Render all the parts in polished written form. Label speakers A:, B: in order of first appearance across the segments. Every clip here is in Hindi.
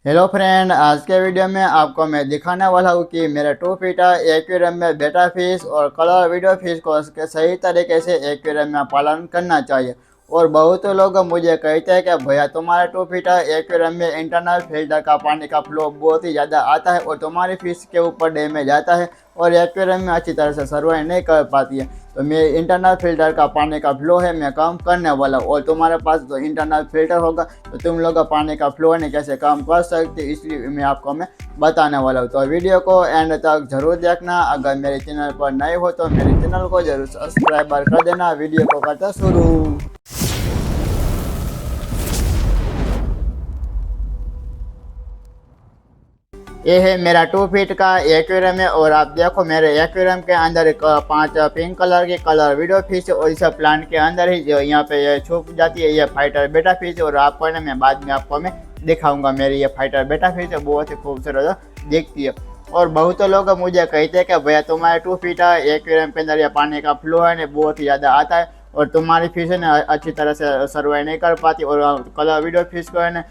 A: हेलो फ्रेंड, आज के वीडियो में आपको मैं दिखाने वाला हूँ कि मेरे 2 फीटा एक्वेरियम में बेटा फिश और कलर वीडियो फिश को उसके सही तरीके से एक्वेरियम में पालन करना चाहिए। और बहुत लोग मुझे कहते हैं कि भैया तुम्हारे 2 फीटा एक्वेरियम में इंटरनल फिल्टर का पानी का फ्लो बहुत ही ज़्यादा आता है और तुम्हारी फिश के ऊपर डैमेज आता है और एक्वेरियम में अच्छी तरह से सर्वाइव नहीं कर पाती है। तो मैं इंटरनल फिल्टर का पानी का फ्लो है मैं काम करने वाला हूँ और तुम्हारे पास तो इंटरनल फिल्टर होगा तो तुम लोग पानी का फ्लो है कैसे काम कर सकते, इसलिए मैं आपको बताने वाला हूँ। तो वीडियो को एंड तक जरूर देखना। अगर मेरे चैनल पर नए हो तो मेरे चैनल को जरूर सब्सक्राइब कर देना। वीडियो को करते शुरू। ये है मेरा 2 फीट का एक्वेरियम है और आप देखो मेरे एक्वेरियम के अंदर 5 पिंक कलर की कलर वीडियो फिश और इस प्लांट के अंदर ही जो यहाँ पे ये छुप जाती है ये फाइटर बेटा फिश। और आपको ना मैं बाद में आपको मैं दिखाऊंगा मेरी ये फाइटर बेटा फिश बहुत ही खूबसूरत दिखती है। और बहुत लोग मुझे कहते हैं कि भैया तुम्हारे 2 फीटा एक्वेरियम के अंदर ये पानी का फ्लो है ना बहुत ही ज़्यादा आता है और तुम्हारी फिश है ना अच्छी तरह से सर्वाइव नहीं कर पाती और कलर वीडियो फिश को है ना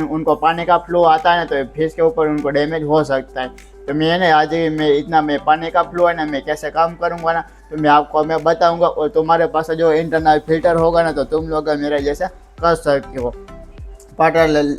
A: उनको पानी का फ्लो आता है ना तो फिश के ऊपर उनको डैमेज हो सकता है। तो मैं ना आज मैं पानी का फ्लो है ना मैं कैसे काम करूँगा ना तो मैं आपको बताऊँगा। और तुम्हारे पास जो इंटरनल फिल्टर होगा ना तो तुम लोग मेरे जैसे कर सकते हो। बट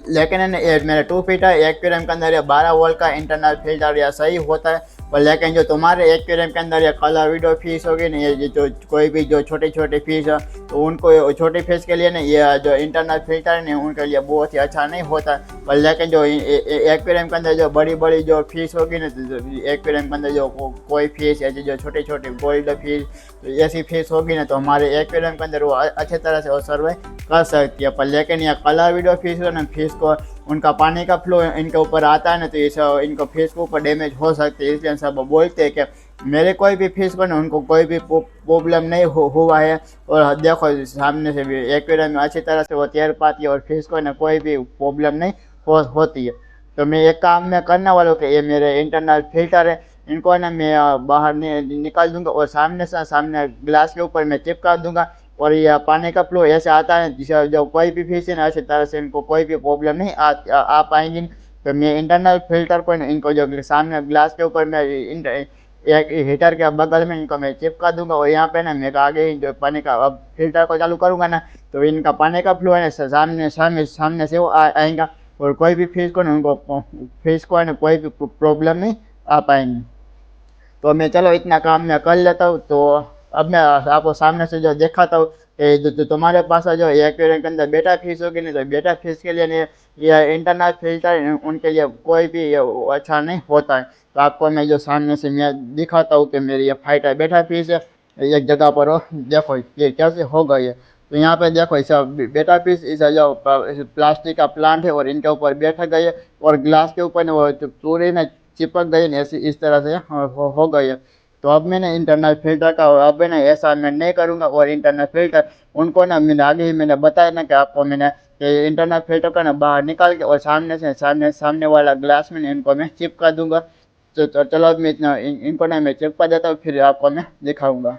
A: लेकिन है ना ये मेरे 2 फीटा एक्वेरियम के अंदर ये 12 वोल्ट का इंटरनल फिल्टर या सही होता है। पर लेकिन जो तुम्हारे एक्वेरियम के अंदर ये कलर वीडियो फिश होगी ना ये जो कोई भी जो छोटी छोटी फिश है तो उनको छोटी फिश के लिए ना ये जो इंटरनल फिल्टर है ना उनके लिए बहुत ही अच्छा नहीं होता है। पर लेकिन जो एक्वेरियम के अंदर जो बड़ी बड़ी जो फिश होगी ना तो एक्वेरियम के अंदर जो कोई फिश ऐसी जो छोटी छोटी गोल्ड फिश तो ऐसी फिश होगी ना तो हमारे एक्वेरियम के अंदर वो अच्छी तरह से वो सर्वाइव कर सकती है। पर लेकिन यह कलर वीडियो फिश हो ना फिश को उनका पानी का फ्लो इनके ऊपर आता है ना तो इस इनको फिश के ऊपर डैमेज हो सकती है। इसलिए सब बोलते हैं कि मेरे कोई भी फिश को ना उनको कोई भी प्रॉब्लम नहीं हुआ है। और देखो सामने से भी एक्वेरियम में अच्छी तरह से वो तैर पाती है और फिश को ना कोई भी प्रॉब्लम नहीं होती है। तो मैं एक काम मैं करने वाला हूँ कि ये मेरे इंटरनल फिल्टर है इनको ना मैं बाहर निकाल दूंगा और सामने से सामने ग्लास के ऊपर मैं चिपका दूंगा और यह पानी का फ्लो ऐसे आता है जिसे जो कोई भी फिश है ना अच्छी तरह से इनको कोई भी प्रॉब्लम नहीं आ पाएंगी। तो मैं इंटरनल फिल्टर को इनको जो सामने ग्लास के ऊपर मैं एक हीटर के बगल में इनको मैं चिपका दूंगा और यहाँ पे ना मैं आगे ही जो पानी का अब फिल्टर को चालू करूँगा ना तो इनका पानी का फ्लो है ना सामने से वो आएगा और कोई भी फिश को ना उनको फिश को है ना कोई भी प्रॉब्लम नहीं आ पाएंगी। तो मैं चलो इतना काम मैं कर लेता हूँ। तो अब मैं आपको सामने से जो दिखाता हूँ कि जो तुम्हारे पास जो एक्वेरियम के अंदर बेटा फिश होगी नहीं तो बेटा फिश के लिए नहीं ये इंटरनल फिल्टर उनके लिए कोई भी ये अच्छा नहीं होता है। तो आपको मैं जो सामने से मैं दिखाता हूँ कि मेरी ये फाइटर बेटा फिश है एक जगह पर हो देखो ये कैसे हो गई है। तो यहाँ पे देखो इस बेटा फिश इस जो प्लास्टिक का प्लांट है और इनके ऊपर बैठ गए है और ग्लास के ऊपर वो पूरी ना चिपक गई ना ऐसी इस तरह से हो गई है। तो अब मैंने इंटरनल फिल्टर का अब मैंने ऐसा मैं नहीं करूँगा और इंटरनल फिल्टर उनको ना मैंने आगे ही मैंने बताया ना कि आपको मैंने कि इंटरनल फिल्टर का ना बाहर निकाल के और सामने से सामने वाला ग्लास में इनको मैं चिपका दूंगा। तो चलो अब मैं इनको ना मैं चिपका देता हूँ फिर आपको मैं दिखाऊंगा।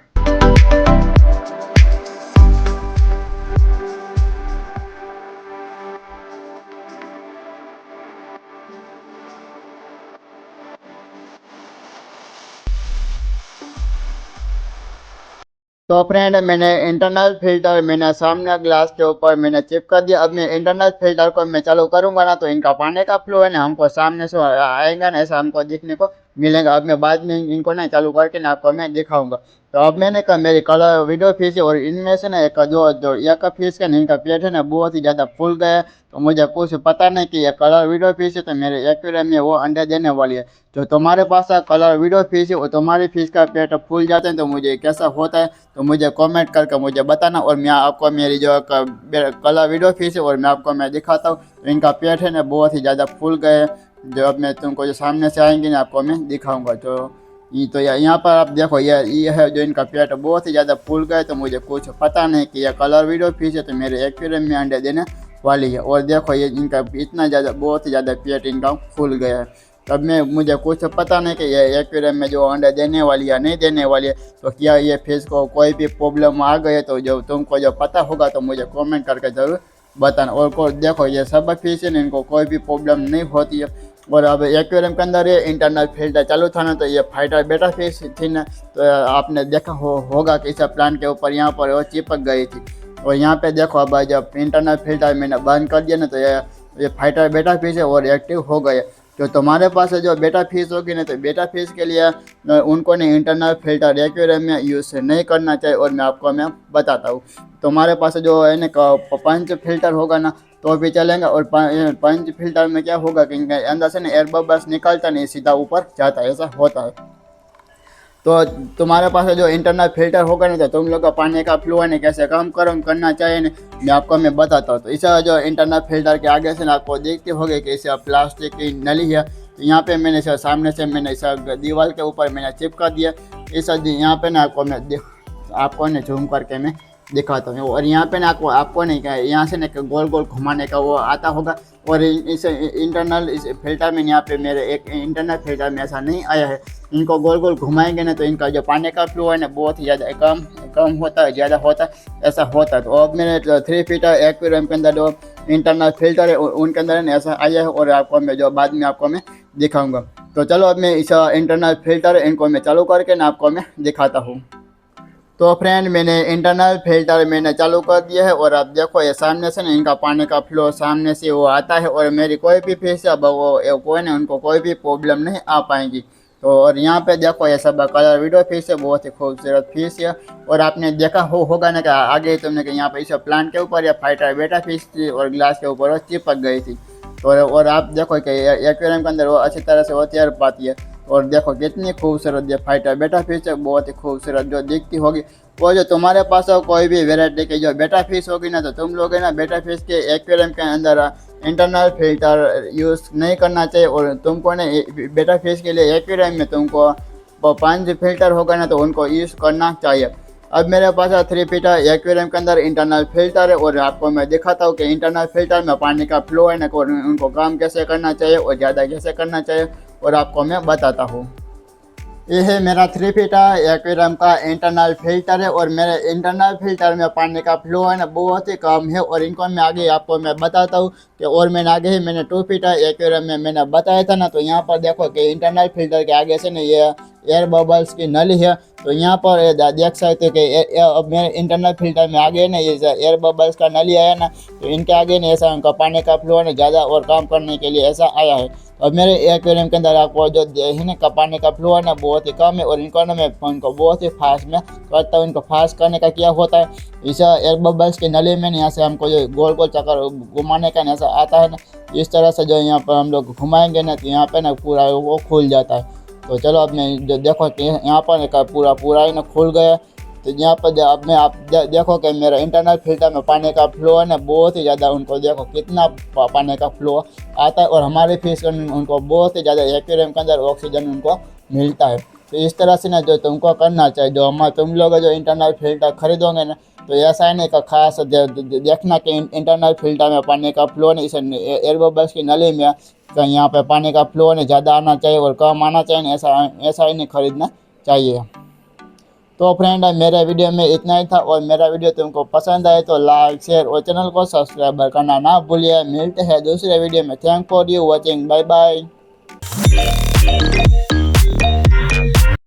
A: तो फ्रेंड मैंने इंटरनल फिल्टर मैंने सामने ग्लास के ऊपर मैंने चिपका दिया। अब मैं इंटरनल फिल्टर को मैं चालू करूंगा ना तो इनका पानी का फ्लो है ना हमको सामने से आएगा ना ऐसा हमको दिखने को मिलेगा। अब मैं बाद में इनको ना चालू करके ना आपको मैं दिखाऊंगा। तो अब मैंने कहा मेरी कलर वीडियो फिश है और इनमें से ना एक जो एक फिश का इनका पेट है ना बहुत ही ज़्यादा फूल गया है। तो मुझे कुछ पता नहीं कि ये कलर वीडियो फिश है तो मेरे एक्वेरियम में वो अंडे देने वाली है। जो तुम्हारे पास कलर वीडियो फिश है और तुम्हारी फिश का पेट फूल जाते हैं तो मुझे कैसा होता है तो मुझे कमेंट करके मुझे बताना। और मैं आपको मेरी जो कलर वीडियो फिश है और मैं आपको मैं दिखाता हूँ तो इनका पेट है ना बहुत ही ज़्यादा फूल गए हैं। जो अब मैं तुमको जो सामने से आएंगे ना आपको मैं दिखाऊंगा। तो यहाँ पर आप देखो ये है जो इनका पेट बहुत ही ज़्यादा फूल गए। तो मुझे कुछ पता नहीं कि यह कलर वीडियो फिश है तो मेरे एक्वेरियम में अंडे देने वाली है। और देखो ये इनका इतना ज़्यादा बहुत ही ज़्यादा पेट इनका फूल गया है। तब में मुझे कुछ पता नहीं कि ये एक्वेरियम में जो अंडा देने वाली या नहीं देने वाली है। तो क्या ये फिश को कोई भी प्रॉब्लम आ गई तो जो तुमको जो पता होगा तो मुझे कमेंट करके ज़रूर बताना। और देखो ये सब फिश है ना, इनको कोई भी प्रॉब्लम नहीं होती है। और अब एक्वेरियम के अंदर ये इंटरनल फिल्टर चालू था ना, तो ये फाइटर बेटा फिश थी ना, तो आपने देखा होगा कि इस प्लांट के ऊपर यहाँ पर वो चिपक गई थी। और यहाँ पे देखो अब जब इंटरनल फिल्टर मैंने बंद कर दिया ना, तो ये फाइटर बेटा फिश है और एक्टिव हो गए। तो तुम्हारे पास जो बेटा फिश होगी ना, तो बेटा फिश के लिए उनको ने इंटरनल फिल्टर एक्वेरियम में यूज़ नहीं करना चाहिए। और मैं बताता हूँ, तुम्हारे पास जो है ना पंच फिल्टर होगा ना तो भी चलेगा। और पंच फिल्टर में क्या होगा कि अंदर से ना एयर बबल्स निकलता नहीं, सीधा ऊपर जाता है, ऐसा होता है। तो तुम्हारे पास जो इंटरनल फिल्टर होगा ना, तो तुम लोग का पानी का फ्लो है ना कैसे कम करना चाहिए ना, मैं बताता हूँ। तो इस जो इंटरनल फिल्टर के आगे से ना आपको देखते होंगे कि इसे प्लास्टिक की नली है। तो यहाँ पे मैंने इसे सामने से मैंने इस दीवार के ऊपर मैंने चिपका दिया। इस यहाँ पे ना आपको ना झूम करके मैं दिखाता हूँ। और यहाँ पे ना आपको नहीं क्या यहाँ से ना गोल गोल घुमाने का वो आता होगा। और इस इंटरनल इस फिल्टर में यहाँ पे मेरे एक इंटरनल फिल्टर में ऐसा नहीं आया है। इनको गोल गोल घुमाएंगे ना, तो इनका जो पानी का फ्लो है ना बहुत ही ज़्यादा कम होता है, ज़्यादा होता है, ऐसा होता है। तो अब मैंने 3 फीटर एक्वेरियम के अंदर जो इंटरनल फिल्टर है उनके अंदर ना ऐसा आया है। और आपको मैं जो बाद में आपको मैं दिखाऊँगा। तो चलो अब मैं इस इंटरनल फिल्टर इनको मैं चालू करके ना आपको मैं दिखाता हूँ। तो फ्रेंड मैंने इंटरनल फिल्टर मैंने चालू कर दिया है। और अब देखो ये सामने से ना इनका पानी का फ्लो सामने से वो आता है। और मेरी कोई भी फिश अब वो कोई ना उनको कोई भी प्रॉब्लम नहीं आ पाएंगी। तो और यहाँ पे देखो ये सब कलर वीडियो फिश है, बहुत ही खूबसूरत फिश है। और आपने देखा होगा ना कि आगे तुमने कि यहाँ पे इस प्लांट के ऊपर या फाइटर बेटा फिश थी और ग्लास के ऊपर वो चिपक गई थी। तो और आप देखो कि एक्वेरियम के अंदर वो अच्छी तरह से वो तैर पाती है। और देखो कितनी खूबसूरत ये फाइटर बेटा फिश है, बहुत ही खूबसूरत जो दिखती होगी। वो जो तुम्हारे पास कोई भी वेराइटी की जो बेटा फिश होगी ना, तो तुम लोग है ना बेटा फिश के एक्वेरियम के अंदर इंटरनल फिल्टर यूज़ नहीं करना चाहिए। और तुमको ना बेटा फिश के लिए एक्वेरियम में तुमको 5 फिल्टर होगा ना, तो उनको यूज़ करना चाहिए। अब मेरे पास 3 फीटर एक्वेरियम के अंदर इंटरनल फिल्टर है। और आपको मैं दिखाता हूँ कि इंटरनल फिल्टर में पानी का फ्लो है ना, उनको काम कैसे करना चाहिए और ज़्यादा कैसे करना चाहिए, और आपको मैं बताता हूँ। ये है मेरा 3 फीटर एक्वेरियम का इंटरनल फिल्टर है। और मेरे इंटरनल फिल्टर में पानी का फ्लो है ना बहुत ही कम है। और इनको मैं आगे आपको मैं बताता हूँ कि और मैंने 2 फीटर एक्वेरियम में मैंने बताया था ना, तो यहाँ पर देखो कि इंटरनल फिल्टर के आगे से ना ये एयर बबल्स की नली है। तो यहाँ पर देख सकते हो कि अब मेरे इंटरनल फिल्टर में आगे ना ये एयर बबल्स का नली आया ना, तो इनके आगे ना ऐसा उनका पानी का फ्लो है ना ज़्यादा और काम करने के लिए ऐसा आया है। और मेरे एक्वेरियम के अंदर आपको जो है ना पानी का फ्लो है ना बहुत ही कम है। और इनको ना मैं इनको बहुत ही फास्ट में करता हूँ। इनको फास्ट करने का क्या होता है, इस एयर बबल्स के नली में यहाँ से हमको जो गोल गोल चक्कर घुमाने का ऐसा आता है ना, इस तरह से जो यहाँ पर हम लोग घुमाएंगे ना, तो यहाँ पे ना पूरा वो खुल जाता है। तो चलो अब मैं जो देखो कि यहाँ पर पूरा ही ना खुल गया। तो यहाँ पर अब मैं आप देखो कि मेरा इंटरनल फिल्टर में पानी का फ्लो है ना बहुत ही ज़्यादा, उनको देखो कितना पानी का फ्लो आता है। और हमारे फिश उनको बहुत ही ज़्यादा एक्वेरियम के अंदर ऑक्सीजन उनको मिलता है। तो इस तरह से ना जो तुमको करना चाहिए, जो तुम लोग जो इंटरनल फिल्टर खरीदोगे ना, तो ऐसा है नहीं का खास देखना कि इंटरनल फिल्टर में पानी का फ्लो नहीं, इसे एयर बबल्स की नली में कहीं यहाँ पे पानी का फ्लो नहीं ज़्यादा आना चाहिए और कम आना चाहिए, ऐसा ही नहीं खरीदना चाहिए। तो फ्रेंड मेरे वीडियो में इतना ही था। और मेरा वीडियो तुमको पसंद आए तो लाइक शेयर और चैनल को सब्सक्राइब करना ना भूलिए। मिलते हैं दूसरे वीडियो में। Thank for you watching, bye bye.